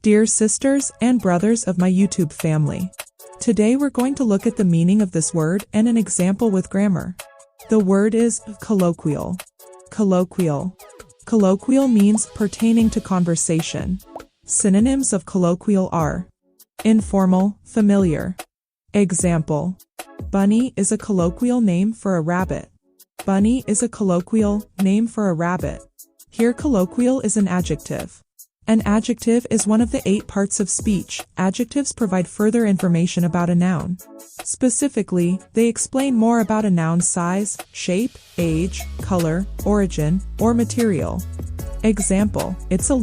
Dear sisters and brothers of my YouTube family. Today we're going to look at the meaning of this word and an example with grammar. The word is colloquial. Colloquial. Colloquial means pertaining to conversation. Synonyms of colloquial are informal, familiar. Example: Bunny is a colloquial name for a rabbit. Bunny is a colloquial name for a rabbit. Here colloquial is an adjective. An adjective is one of the 8 parts of speech. Adjectives provide further information about a noun. Specifically, they explain more about a noun's size, shape, age, color, origin, or material. Example: it's a